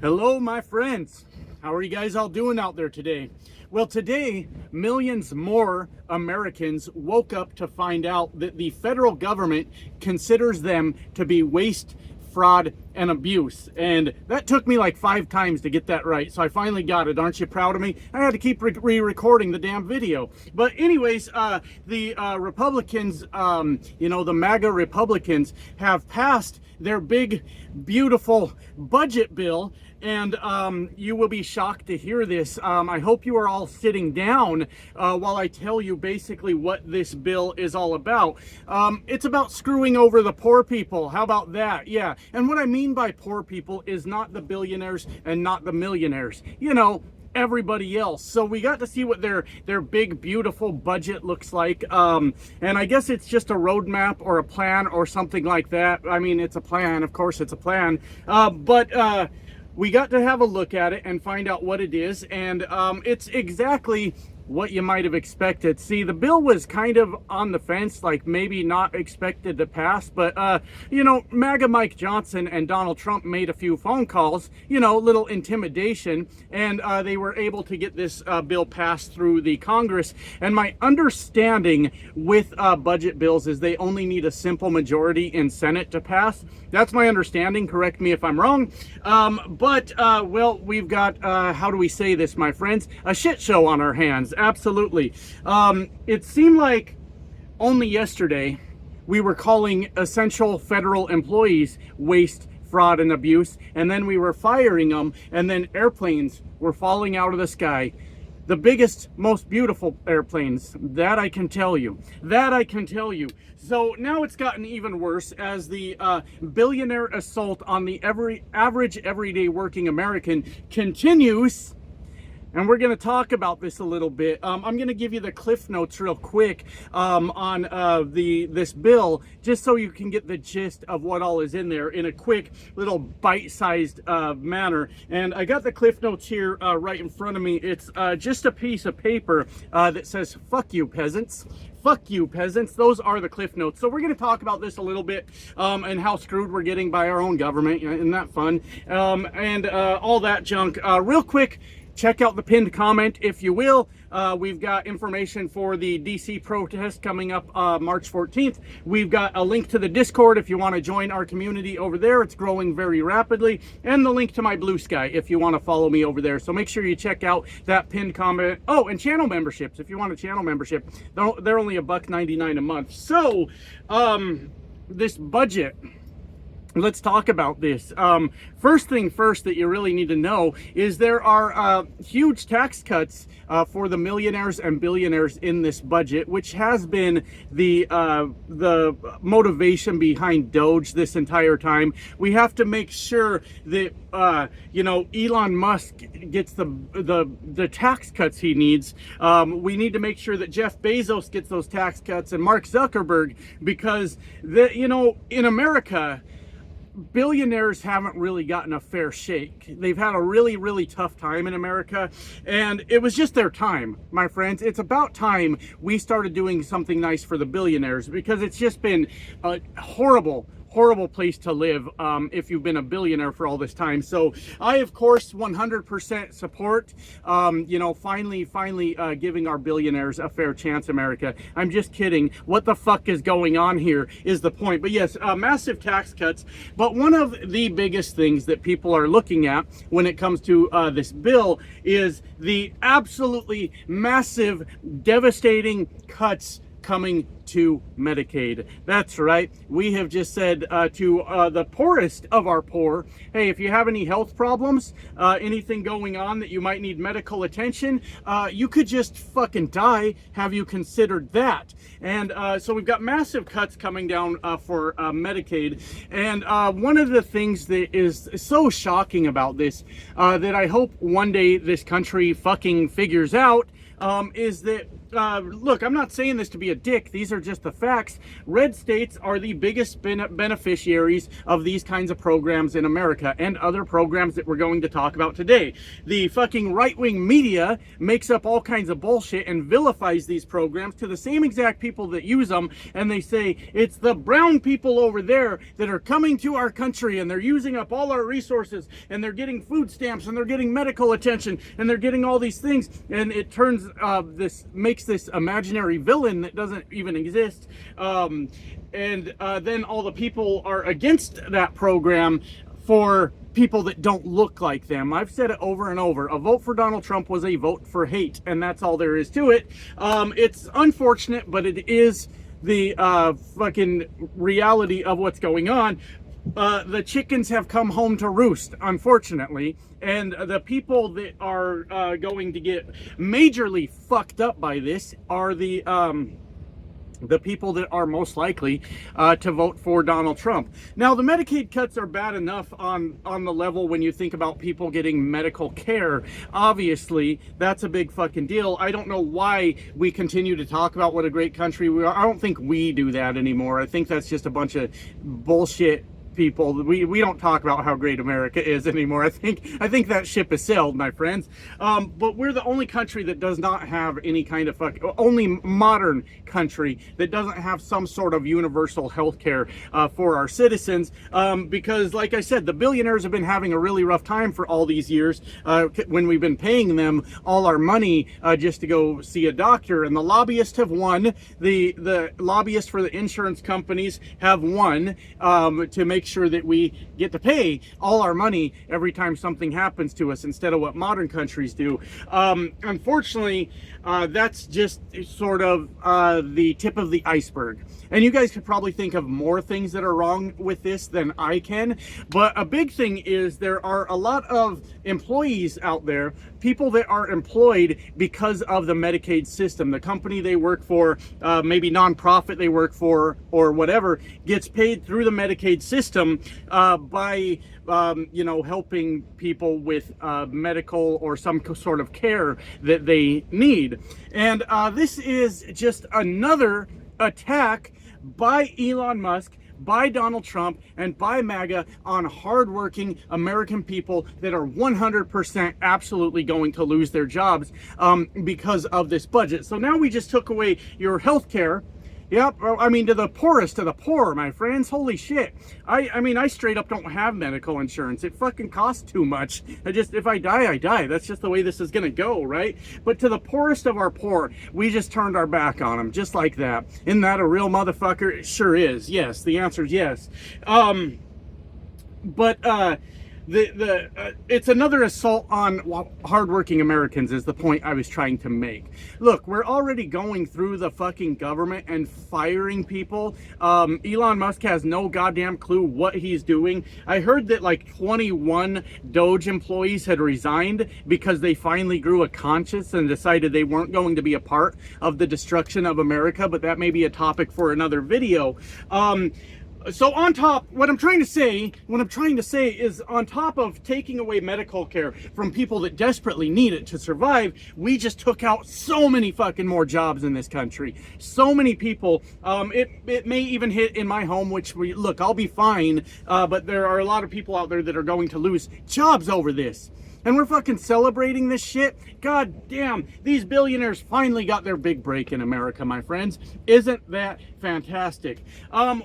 Hello, my friends. How are you guys all doing out there today? Well, today, millions more Americans woke up to find out that the federal government considers them to be waste, fraud, and abuse. And that took me like 5 times to get that right. So I finally got it. Aren't you proud of me? I had to keep re-recording the damn video. But anyways, the Republicans, the MAGA Republicans have passed their big, beautiful budget bill. And you will be shocked to hear this. I hope you are all sitting down while I tell you basically what this bill is all about. It's about screwing over the poor people. How about that? Yeah. And what I mean by poor people is not the billionaires and not the millionaires. You know, everybody else. So we got to see what their big, beautiful budget looks like. And I guess it's just a roadmap or a plan or something like that. I mean, it's a plan. Of course, it's a plan. But we got to have a look at it and find out what it is, and it's exactly what you might have expected. See, the bill was kind of on the fence, like maybe not expected to pass, but MAGA Mike Johnson and Donald Trump made a few phone calls, little intimidation, and they were able to get this bill passed through the Congress. And my understanding with budget bills is they only need a simple majority in Senate to pass. That's my understanding. Correct me if I'm wrong. Well, we've got, how do we say this, my friends? A shit show on our hands. Absolutely. It seemed like only yesterday we were calling essential federal employees waste, fraud, and abuse, and then we were firing them, and then airplanes were falling out of the sky. The biggest, most beautiful airplanes. That I can tell you. That I can tell you. So now it's gotten even worse as the billionaire assault on the average everyday working American continues. And we're going to talk about this a little bit. I'm going to give you the cliff notes real quick on this bill, just so you can get the gist of what all is in there in a quick little bite-sized manner. And I got the cliff notes here right in front of me. It's just a piece of paper that says, "Fuck you, peasants." Fuck you, peasants. Those are the cliff notes. So we're going to talk about this a little bit and how screwed we're getting by our own government. Isn't that fun? And all that junk. Real quick, check out the pinned comment, if you will. We've got information for the DC protest coming up March 14th. We've got a link to the Discord if you want to join our community over there. It's growing very rapidly. And the link to my Blue Sky if you want to follow me over there. So make sure you check out that pinned comment. Oh, and channel memberships. If you want a channel membership, they're only $1.99 a month. So, this budget. Let's talk about this. First thing first that you really need to know is there are huge tax cuts for the millionaires and billionaires in this budget, which has been the motivation behind Doge this entire time. We have to make sure that Elon Musk gets the tax cuts he needs. We need to make sure that Jeff Bezos gets those tax cuts and Mark Zuckerberg, because in America, billionaires haven't really gotten a fair shake. They've had a really, really tough time in America, and it was just their time, my friends. It's about time we started doing something nice for the billionaires, because it's just been a horrible place to live if you've been a billionaire for all this time. So I, of course, 100% support, finally giving our billionaires a fair chance, America. I'm just kidding. What the fuck is going on here is the point. But yes, massive tax cuts. But one of the biggest things that people are looking at when it comes to this bill is the absolutely massive, devastating cuts coming to Medicaid. That's right. We have just said to the poorest of our poor, hey, if you have any health problems, anything going on that you might need medical attention, you could just fucking die. Have you considered that? And so we've got massive cuts coming down for Medicaid. And one of the things that is so shocking about this, that I hope one day this country fucking figures out, is that look, I'm not saying this to be a dick. These are just the facts. Red states are the biggest beneficiaries of these kinds of programs in America and other programs that we're going to talk about today. The fucking right-wing media makes up all kinds of bullshit and vilifies these programs to the same exact people that use them, and they say it's the brown people over there that are coming to our country and they're using up all our resources and they're getting food stamps and they're getting medical attention and they're getting all these things, and it turns makes this imaginary villain that doesn't even exist, and then all the people are against that program for people that don't look like them. I've said it over and over. A vote for Donald Trump was a vote for hate, and that's all there is to it. It's unfortunate, but it is the fucking reality of what's going on. The chickens have come home to roost, unfortunately, and the people that are going to get majorly fucked up by this are the people that are most likely to vote for Donald Trump. Now, the Medicaid cuts are bad enough on the level when you think about people getting medical care. Obviously, that's a big fucking deal. I don't know why we continue to talk about what a great country we are. I don't think we do that anymore. I think that's just a bunch of bullshit people. We don't talk about how great America is anymore. I think that ship has sailed, my friends. But we're the only country that does not have any kind of only modern country that doesn't have some sort of universal health care for our citizens, because like I said, the billionaires have been having a really rough time for all these years when we've been paying them all our money just to go see a doctor, and the lobbyists have won. The lobbyists for the insurance companies have won to make sure that we get to pay all our money every time something happens to us instead of what modern countries do. Unfortunately, that's just sort of the tip of the iceberg. And you guys could probably think of more things that are wrong with this than I can. But a big thing is there are a lot of employees out there, people that are employed because of the Medicaid system. The company they work for, maybe nonprofit they work for, or whatever, gets paid through the Medicaid system by helping people with medical or some sort of care that they need. And this is just another attack by Elon Musk, by Donald Trump, and by MAGA on hardworking American people that are 100% absolutely going to lose their jobs because of this budget. So now we just took away your health care. Yep, I mean, to the poorest of the poor, my friends. Holy shit. I mean, I straight up don't have medical insurance. It fucking costs too much. If I die, I die. That's just the way this is gonna go, right? But to the poorest of our poor, we just turned our back on them, just like that. Isn't that a real motherfucker? It sure is. Yes, the answer is yes. It's another assault on hardworking Americans is the point I was trying to make. Look, we're already going through the fucking government and firing people. Elon Musk has no goddamn clue what he's doing. I heard that like 21 Doge employees had resigned because they finally grew a conscience and decided they weren't going to be a part of the destruction of America, but that may be a topic for another video. So on top, what I'm trying to say is on top of taking away medical care from people that desperately need it to survive, we just took out so many fucking more jobs in this country. So many people, it may even hit in my home, which look, I'll be fine, but there are a lot of people out there that are going to lose jobs over this. And we're fucking celebrating this shit. God damn, these billionaires finally got their big break in America, my friends. Isn't that fantastic?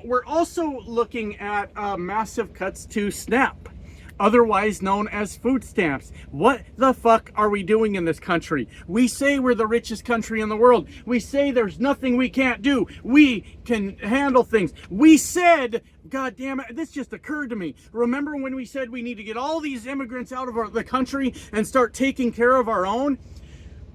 We're also looking at massive cuts to SNAP, otherwise known as food stamps. What the fuck are we doing in this country? We say we're the richest country in the world. We say there's nothing we can't do. We can handle things. We said, God damn it, this just occurred to me. Remember when we said we need to get all these immigrants out of the country and start taking care of our own?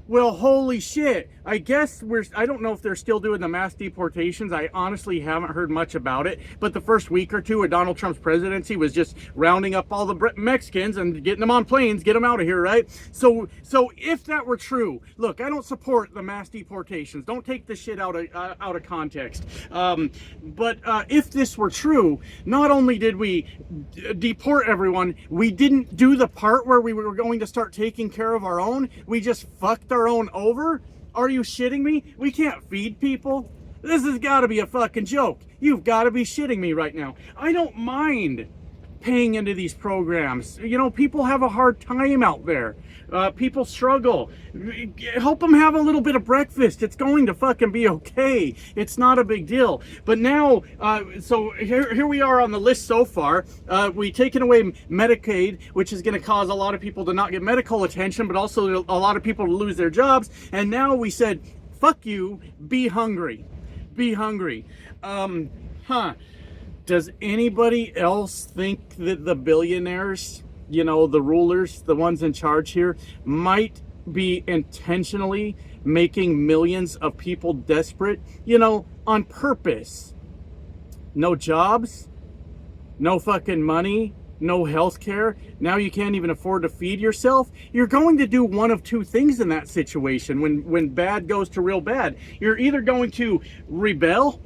Well, holy shit. I guess I don't know if they're still doing the mass deportations. I honestly haven't heard much about it. But the first week or two of Donald Trump's presidency was just rounding up all the Mexicans and getting them on planes, get them out of here, right? So if that were true, look, I don't support the mass deportations. Don't take this shit out of context. But if this were true, not only did we deport everyone, we didn't do the part where we were going to start taking care of our own. We just fucked our own over. Are you shitting me? We can't feed people? This has got to be a fucking joke. You've got to be shitting me right now. I don't mind paying into these programs. You know, people have a hard time out there. People struggle. Help them have a little bit of breakfast. It's going to fucking be okay. It's not a big deal. But now, so here we are on the list so far. We've taken away Medicaid, which is going to cause a lot of people to not get medical attention, but also a lot of people to lose their jobs. And now we said, fuck you, be hungry. Be hungry. Does anybody else think that the billionaires, you know, the rulers, the ones in charge here, might be intentionally making millions of people desperate, you know, on purpose? No jobs, no fucking money, no health care. Now you can't even afford to feed yourself. You're going to do one of two things in that situation when bad goes to real bad. You're either going to rebel,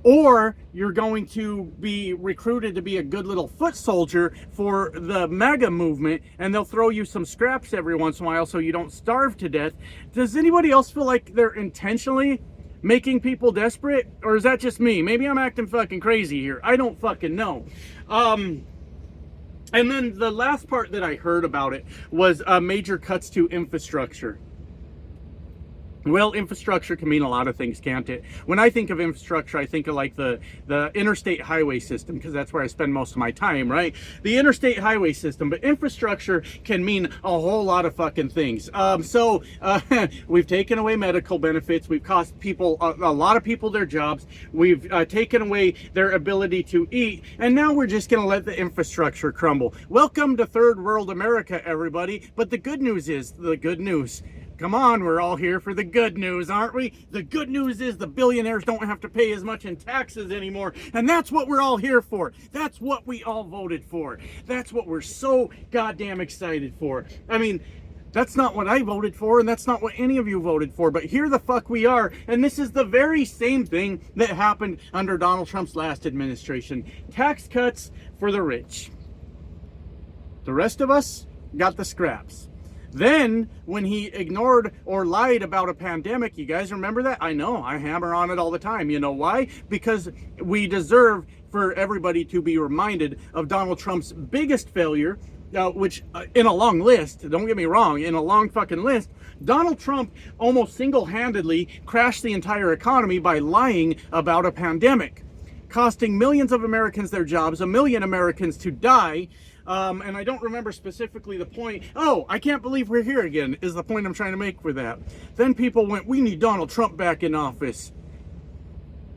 or you're going to be recruited to be a good little foot soldier for the MAGA movement, and they'll throw you some scraps every once in a while so you don't starve to death. Does anybody else feel like they're intentionally making people desperate? Or is that just me? Maybe I'm acting fucking crazy here. I don't fucking know. And then the last part that I heard about it was major cuts to infrastructure. Well, infrastructure can mean a lot of things, can't it? When I think of infrastructure, I think of like the interstate highway system, because that's where I spend most of my time, right? The interstate highway system. But infrastructure can mean a whole lot of fucking things. We've taken away medical benefits. We've cost people, a lot of people, their jobs. We've taken away their ability to eat. And now we're just going to let the infrastructure crumble. Welcome to third world America, everybody. But the good news is, come on, we're all here for the good news, aren't we? The good news is the billionaires don't have to pay as much in taxes anymore. And that's what we're all here for. That's what we all voted for. That's what we're so goddamn excited for. I mean, that's not what I voted for, and that's not what any of you voted for. But here the fuck we are. And this is the very same thing that happened under Donald Trump's last administration. Tax cuts for the rich. The rest of us got the scraps. Then, when he ignored or lied about a pandemic, you guys remember that? I know, I hammer on it all the time. You know why? Because we deserve for everybody to be reminded of Donald Trump's biggest failure, which in a long list, don't get me wrong, in a long fucking list, Donald Trump almost single-handedly crashed the entire economy by lying about a pandemic, costing millions of Americans their jobs, 1 million Americans to die. And I don't remember specifically the point. Oh, I can't believe we're here again, is the point I'm trying to make with that. Then people went, we need Donald Trump back in office.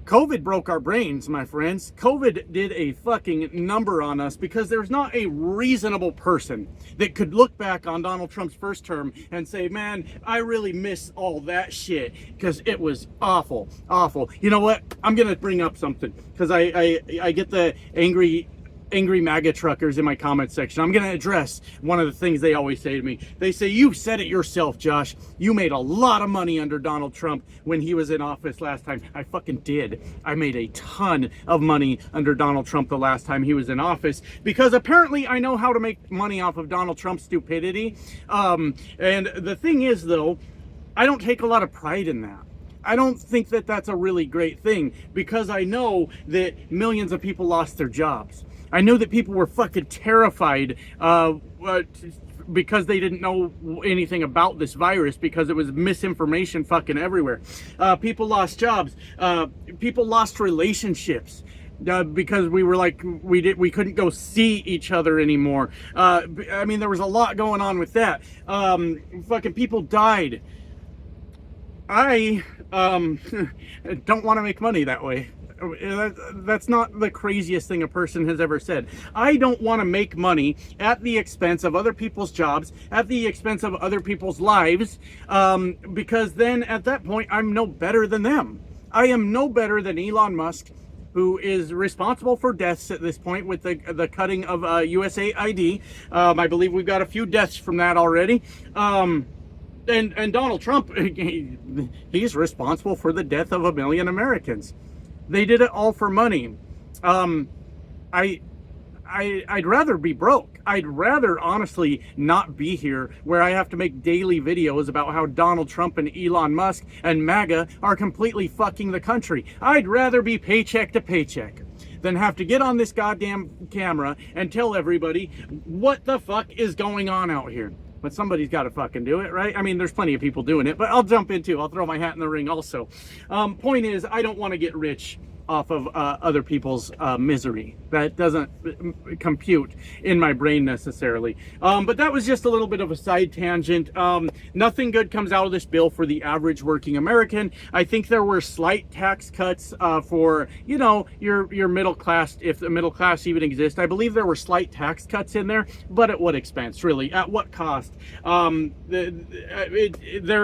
COVID broke our brains, my friends. COVID did a fucking number on us, because there's not a reasonable person that could look back on Donald Trump's first term and say, man, I really miss all that shit, because it was awful, awful. You know what? I'm going to bring up something, because I get the angry MAGA truckers in my comment section. I'm going to address one of the things they always say to me. They say, you said it yourself, Josh. You made a lot of money under Donald Trump when he was in office last time. I fucking did. I made a ton of money under Donald Trump the last time he was in office, because apparently I know how to make money off of Donald Trump's stupidity. And the thing is, though, I don't take a lot of pride in that. I don't think that that's a really great thing, because I know that millions of people lost their jobs. I know that people were fucking terrified because they didn't know anything about this virus, because it was misinformation fucking everywhere. People lost jobs. People lost relationships. Because we were like, we couldn't go see each other anymore. I mean, there was a lot going on with that. Fucking people died. I don't want to make money that way. That's not the craziest thing a person has ever said. I don't want to make money at the expense of other people's jobs, at the expense of other people's lives, because then at that point, I'm no better than them. I am no better than Elon Musk, who is responsible for deaths at this point with the cutting of USAID. I believe we've got a few deaths from that already. And Donald Trump, he's responsible for the death of 1 million Americans. They did it all for money. I I'd rather be broke. I'd rather honestly not be here where I have to make daily videos about how Donald Trump and Elon Musk and MAGA are completely fucking the country. I'd rather be paycheck to paycheck than have to get on this goddamn camera and tell everybody what the fuck is going on out here. But somebody's got to fucking do it, right? I mean, there's plenty of people doing it, but I'll throw my hat in the ring also. Point is, I don't want to get rich off of other people's misery. That doesn't compute in my brain necessarily. But that was just a little bit of a side tangent. Nothing good comes out of this bill for the average working American. I think there were slight tax cuts for, you know, your middle class, if the middle class even exists. I believe there were slight tax cuts in there, but at what expense, really? At what cost? There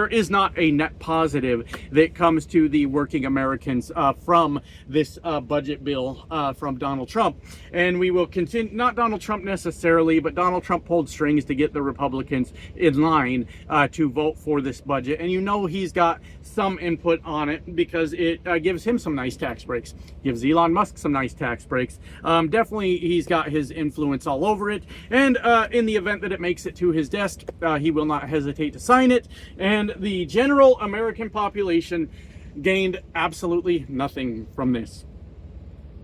is not a net positive that comes to the working Americans from this budget bill from Donald Trump. And we will continue, not Donald Trump necessarily, but Donald Trump pulled strings to get the Republicans in line to vote for this budget. And you know he's got some input on it because it gives him some nice tax breaks, gives Elon Musk some nice tax breaks. Definitely he's got his influence all over it. And in the event that it makes it to his desk, he will not hesitate to sign it. And the general American population gained absolutely nothing from this.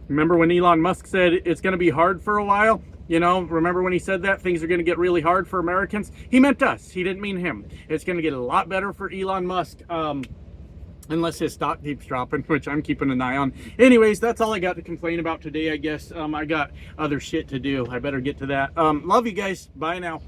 Remember when Elon Musk said it's going to be hard for a while? You know, remember when he said that things are going to get really hard for Americans? He meant us. He didn't mean him. It's going to get a lot better for Elon Musk, unless his stock keeps dropping, which I'm keeping an eye on. Anyways, that's all I got to complain about today, I guess. I got other shit to do. I better get to that. Love you guys. Bye now.